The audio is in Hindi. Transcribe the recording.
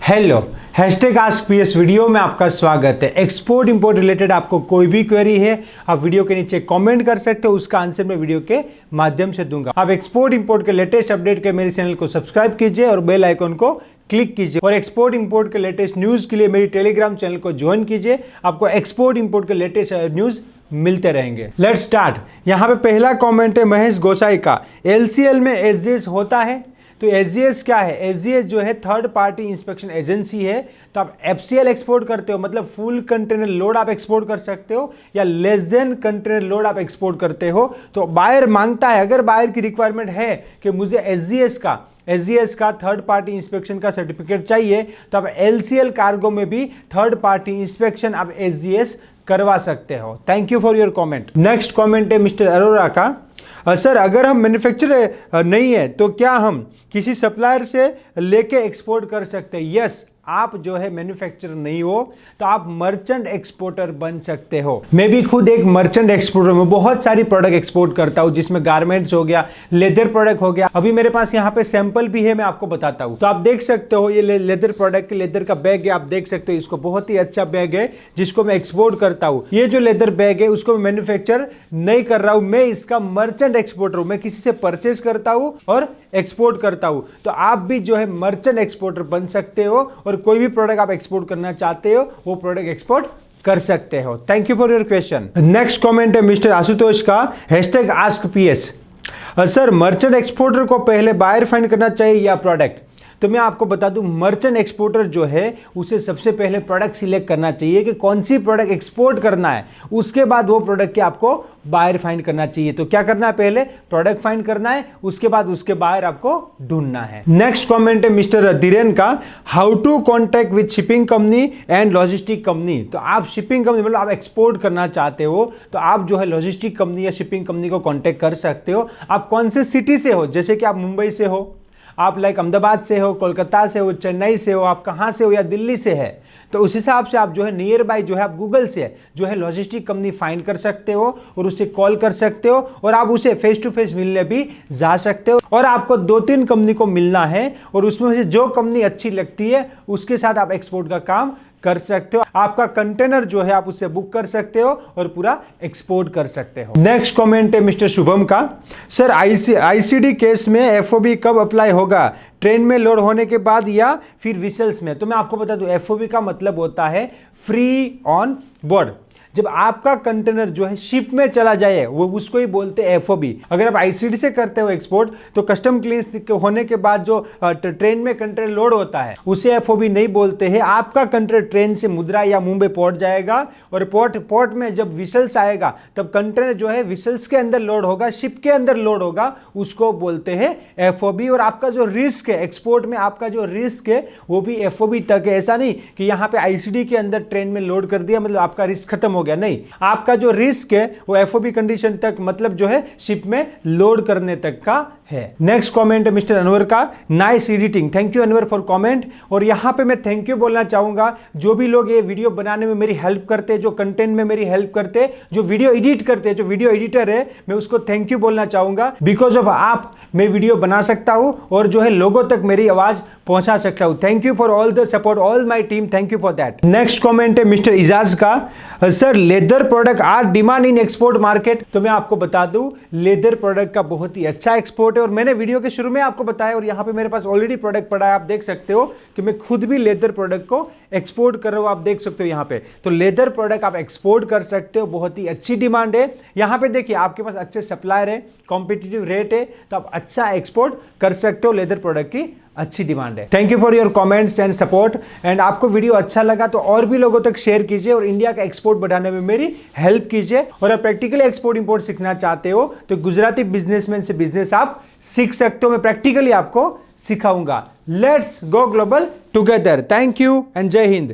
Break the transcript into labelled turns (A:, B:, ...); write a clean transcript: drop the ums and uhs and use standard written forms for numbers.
A: Hello, hashtag ask PS video में आपका स्वागत है। एक्सपोर्ट इंपोर्ट रिलेटेड आपको कोई भी क्वेरी है, आप वीडियो के नीचे कमेंट कर सकते हो, उसका आंसर मैं वीडियो के माध्यम से दूंगा। आप एक्सपोर्ट इंपोर्ट के लेटेस्ट अपडेट के मेरे चैनल को सब्सक्राइब कीजिए और बेल आइकन को क्लिक कीजिए और एक्सपोर्ट इंपोर्ट के लेटेस्ट न्यूज के लिए मेरी टेलीग्राम चैनल को ज्वाइन कीजिए। आपको एक्सपोर्ट इंपोर्ट के लेटेस्ट न्यूज मिलते रहेंगे। Let's start. यहाँ पे पहला कमेंट है महेश गोसाई का, एलसीएल में एसजीएस होता है। तो एसजीएस क्या है? एसजीएस जो है थर्ड पार्टी इंस्पेक्शन एजेंसी है। तो आप एफसीएल एक्सपोर्ट करते हो, मतलब फुल कंटेनर लोड आप एक्सपोर्ट कर सकते हो, या लेस देन कंटेनर लोड आप एक्सपोर्ट करते हो। तो बायर मांगता है, अगर बायर की रिक्वायरमेंट है कि मुझे एसजीएस का थर्ड पार्टी इंस्पेक्शन का सर्टिफिकेट चाहिए, तो आप एलसीएल कार्गो में भी थर्ड पार्टी इंस्पेक्शन आप एसजीएस करवा सकते हो। Thank you for your comment. Next comment है मिस्टर अरोरा का, सर अगर हम मैन्युफैक्चरर नहीं है तो क्या हम किसी सप्लायर से लेके एक्सपोर्ट कर सकते हैं? यस, आप जो है मैन्युफैक्चरर नहीं हो तो आप मर्चेंट एक्सपोर्टर बन सकते हो। मैं भी खुद एक मर्चेंट एक्सपोर्टर हूं, बहुत सारी प्रोडक्ट एक्सपोर्ट करता हूं, जिसमें गारमेंट्स हो गया, लेदर प्रोडक्ट हो गया। अभी मेरे पास यहाँ पे सैंपल भी है, मैं आपको बताता हूं। तो आप देख सकते हो ये लेदर प्रोडक्ट, लेदर का बैग है, आप देख सकते हो इसको, बहुत ही अच्छा बैग है जिसको मैं एक्सपोर्ट करता हूं। ये जो लेदर बैग है उसको मैं मैन्युफैक्चर नहीं कर रहा हूं, मैं इसका मर्चेंट एक्सपोर्टर हूं। मैं किसी से परचेज करता हूं और एक्सपोर्ट करता हूं। तो आप भी जो है मर्चेंट एक्सपोर्टर बन सकते हो और कोई भी प्रोडक्ट आप एक्सपोर्ट करना चाहते हो वो प्रोडक्ट एक्सपोर्ट कर सकते हो। Thank you for your question. Next comment है मिस्टर आशुतोष का, hashtag ask PS, sir merchant exporter को पहले बायर फाइंड करना चाहिए या प्रोडक्ट? तो मैं आपको बता दूं, मर्चेंट एक्सपोर्टर जो है उसे सबसे पहले प्रोडक्ट सिलेक्ट करना चाहिए कि कौन सी प्रोडक्ट एक्सपोर्ट करना है, उसके बाद वो प्रोडक्ट के आपको बायर फाइंड करना चाहिए। तो क्या करना है? पहले प्रोडक्ट फाइंड करना है, उसके बाद उसके बायर आपको ढूंढना है। नेक्स्ट कमेंट है मिस्टर धीरेन का, how to contact with shipping company and logistic company. तो आप शिपिंग कंपनी, मतलब आप एक्सपोर्ट करना चाहते हो तो आप जो है लॉजिस्टिक कंपनी या शिपिंग कंपनी को कॉन्टैक्ट कर सकते हो। आप कौन से सिटी से हो, जैसे कि आप मुंबई से हो, आप लाइक अहमदाबाद से हो, कोलकाता से हो, चेन्नई से हो, आप कहाँ से हो, या दिल्ली से है, तो उस हिसाब से आप जो है नियर बाय जो है आप गूगल से जो है लॉजिस्टिक कंपनी फाइंड कर सकते हो और उसे कॉल कर सकते हो और आप उसे फेस टू फेस मिलने भी जा सकते हो। और आपको 2-3 कंपनी को मिलना है और उसमें से जो कंपनी अच्छी लगती है उसके साथ आप एक्सपोर्ट का काम कर सकते हो। आपका कंटेनर जो है आप उससे बुक कर सकते हो और पूरा एक्सपोर्ट कर सकते हो। नेक्स्ट कमेंट है मिस्टर शुभम का, सर आईसीडी केस में एफओबी कब अप्लाई होगा, ट्रेन में लोड होने के बाद या फिर विसल्स में? तो मैं आपको बता दूं, एफओबी का मतलब होता है फ्री ऑन बोर्ड। जब आपका कंटेनर जो है शिप में चला जाए वो उसको ही बोलते हैं एफओबी। अगर आप आईसीडी से करते हो एक्सपोर्ट तो कस्टम क्लियरेंस होने के बाद जो ट्रेन में कंटेनर लोड होता है उसे एफओबी नहीं बोलते हैं। आपका कंटेनर ट्रेन से मुद्रा या मुंबई पोर्ट जाएगा और पोर्ट में जब विसल्स आएगा तब कंटेनर जो है विसल्स के अंदर लोड होगा, शिप के अंदर लोड होगा, उसको बोलते हैं एफओबी। और आपका जो रिस्क है एक्सपोर्ट में, आपका जो रिस्क है वो भी एफओबी तक है। ऐसा नहीं कि यहाँ पे आईसीडी के अंदर ट्रेन में लोड कर दिया मतलब आपका रिस्क खत्म हो गया, नहीं, आपका जो रिस्क है वो एफओबी कंडीशन तक, मतलब जो है शिप में लोड करने तक का है। नेक्स्ट कमेंट है मिस्टर अनवर का, nice editing. Thank you Anwar for comment. और यहां पे मैं थैंक यू बोलना चाहूंगा जो भी लोग ये वीडियो बनाने में मेरी हेल्प करते हैं, जो कंटेंट में मेरी हेल्प करते हैं, जो वीडियो एडिट करते हैं, जो वीडियो एडिटर है, मैं उसको थैंक यू बोलना चाहूंगा। बिकॉज ऑफ आप मैं वीडियो बना सकता हूं और जो है लोगों तक मेरी आवाज पहुंचा सकता हूं। Thank you for all the support, all my team, thank you for that. Next comment है मिस्टर इजाज का, sir leather product are demand in export market. तो मैं आपको बता दूं, लेदर प्रोडक्ट का बहुत ही अच्छा एक्सपोर्ट है और मैंने वीडियो के शुरू में आपको बताया और यहाँ पे मेरे पास ऑलरेडी प्रोडक्ट पड़ा है। आप देख सकते हो कि मैं खुद भी लेदर प्रोडक्ट को एक्सपोर्ट कर रहा हूं, आप देख सकते हो यहाँ पे। तो लेदर प्रोडक्ट आप एक्सपोर्ट कर सकते हो, बहुत ही अच्छी डिमांड है। यहाँ पे देखिए आपके पास अच्छे सप्लायर है, कॉम्पिटिटिव रेट है, तो आप अच्छा एक्सपोर्ट कर सकते हो। लेदर प्रोडक्ट की अच्छी डिमांड है। Thank you for your comments and support. And आपको वीडियो अच्छा लगा तो और भी लोगों तक शेयर कीजिए और इंडिया का एक्सपोर्ट बढ़ाने में मेरी हेल्प कीजिए। और आप प्रैक्टिकली एक्सपोर्ट इंपोर्ट सीखना चाहते हो तो गुजराती बिजनेसमैन से बिजनेस आप सीख सकते हो, मैं प्रैक्टिकली आपको सिखाऊंगा। Let's go global together. Thank you and जय हिंद।